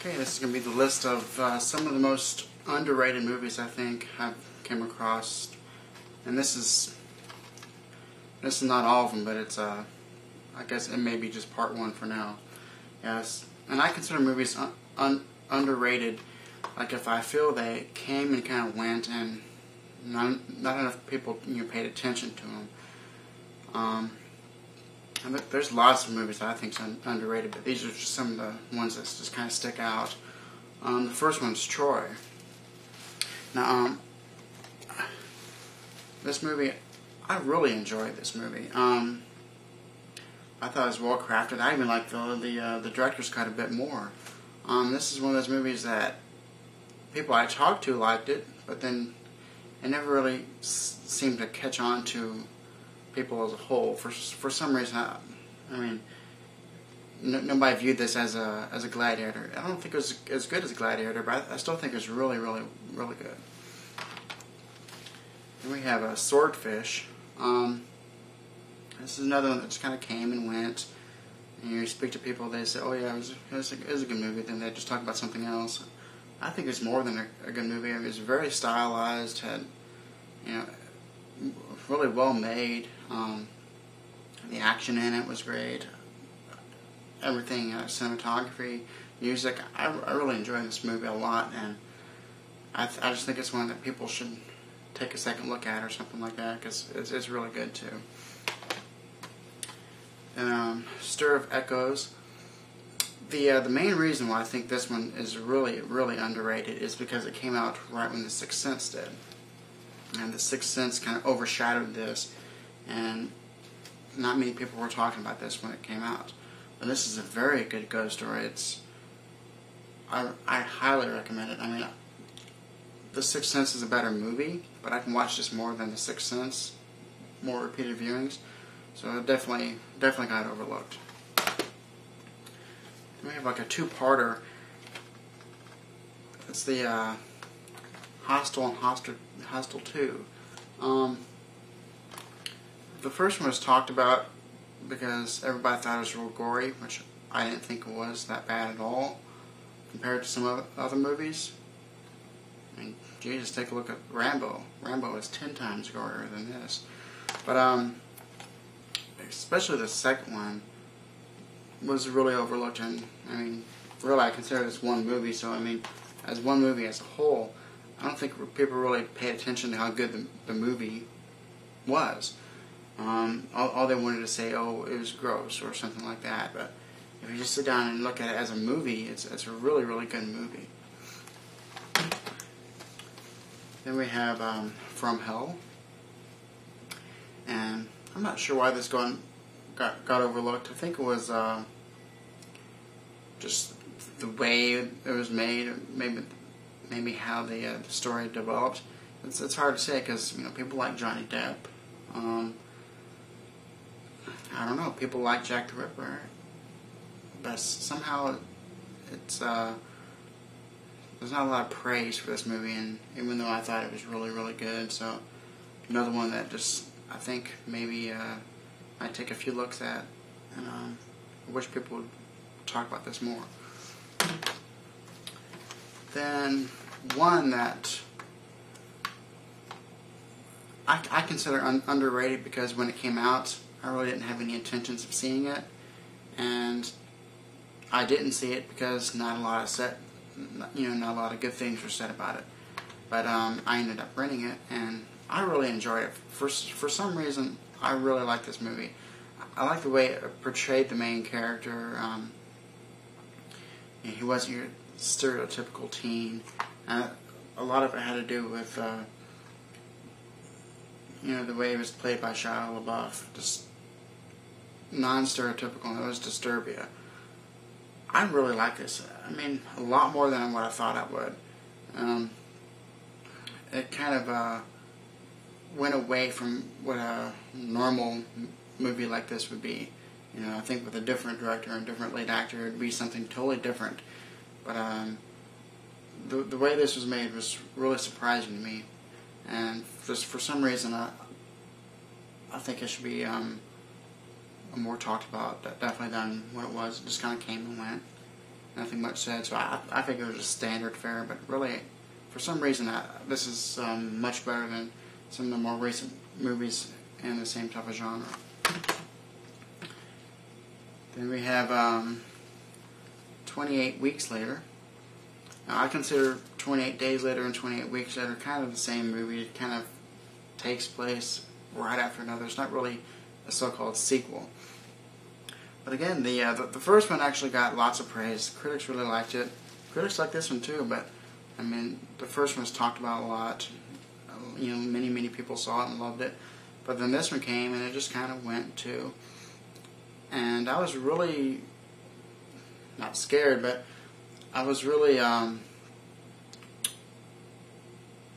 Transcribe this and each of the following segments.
Okay, this is going to be the list of some of the most underrated movies I think I've came across, and this is not all of them, but it's I guess it may be just part one for now. Yes, and I consider movies underrated. Like if I feel they came and kind of went, and not enough people paid attention to them. And there's lots of movies that I think are underrated, but these are just some of the ones that just kind of stick out. The first one's Troy. Now, this movie, I really enjoyed this movie. I thought it was well crafted. I even liked the director's cut a bit more. This is one of those movies that people I talked to liked it, but then it never really seemed to catch on to people as a whole. For some reason, I mean, nobody viewed this as a Gladiator. I don't think it was as good as a Gladiator, but I still think it's really, really, really good. Then we have a Swordfish. This is another one that just kind of came and went. And you speak to people, they say, "Oh yeah, it was a good movie." Then they just talk about something else. I think it's more than a good movie. I mean, it's very stylized, had really well made. The action in it was great. Everything, cinematography, music. I really enjoyed this movie a lot, and I just think it's one that people should take a second look at or something like that, because it's really good too. And Stir of Echoes. The main reason why I think this one is really, really underrated is because it came out right when The Sixth Sense did. And The Sixth Sense kind of overshadowed this, and not many people were talking about this when it came out. But this is a very good ghost story. I highly recommend it. I mean, The Sixth Sense is a better movie, but I can watch this more than The Sixth Sense, more repeated viewings. So it definitely got overlooked. We have like a two-parter. It's the Hostel and Hostel 2. The first one was talked about because everybody thought it was real gory, which I didn't think it was that bad at all compared to some other movies. I mean, Jesus, take a look at Rambo. Rambo is 10 times gorier than this. But especially the second one was really overlooked, and I mean, really, I consider this one movie. So I mean, as one movie as a whole, I don't think people really paid attention to how good the movie was. All they wanted to say, "Oh, it was gross" or something like that. But if you just sit down and look at it as a movie, it's a really, really good movie. Then we have From Hell, and I'm not sure why this got overlooked. I think it was just the way it was made, maybe how the story developed. It's hard to say because people like Johnny Depp. I don't know. People like Jack the Ripper, but somehow it's there's not a lot of praise for this movie, and even though I thought it was really, really good, so another one that just I think maybe I'd take a few looks at, and I wish people would talk about this more. Then one that I consider underrated because when it came out, I really didn't have any intentions of seeing it, and I didn't see it because not a lot of good things were said about it. But I ended up renting it, and I really enjoyed it. For some reason, I really like this movie. I like the way it portrayed the main character. He wasn't your stereotypical teen. A lot of it had to do with the way it was played by Shia LaBeouf. Just non-stereotypical. It was Disturbia. I really like this. I mean, a lot more than what I thought I would. It kind of went away from what a normal movie like this would be. I think with a different director and different lead actor, it would be something totally different. But the way this was made was really surprising to me, and just for some reason, I think it should be more talked about, definitely, than what it was. It just kind of came and went. nothing much said. So I think it was just standard fare. But really, for some reason, this is much better than some of the more recent movies in the same type of genre. Then we have 28 Weeks Later. Now, I consider 28 Days Later and 28 Weeks Later kind of the same movie. It kind of takes place right after another. It's not really a so-called sequel. But again, the first one actually got lots of praise. Critics really liked it. Critics like this one too, but I mean, the first one was talked about a lot. Many people saw it and loved it. But then this one came and it just kind of went too. And I was really not scared, but I was really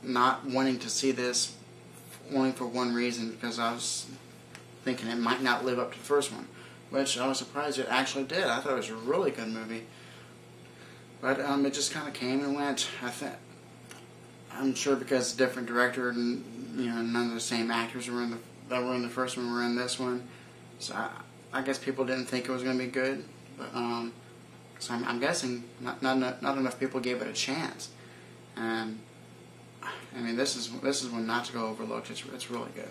not wanting to see this only for one reason, because I was thinking it might not live up to the first one, which I was surprised it actually did. I thought it was a really good movie, but it just kind of came and went. I'm sure because a different director and none of the same actors were that were in the first one were in this one, so I guess people didn't think it was going to be good. But so I'm guessing not enough people gave it a chance. And I mean, this is one not to go overlooked. It's really good.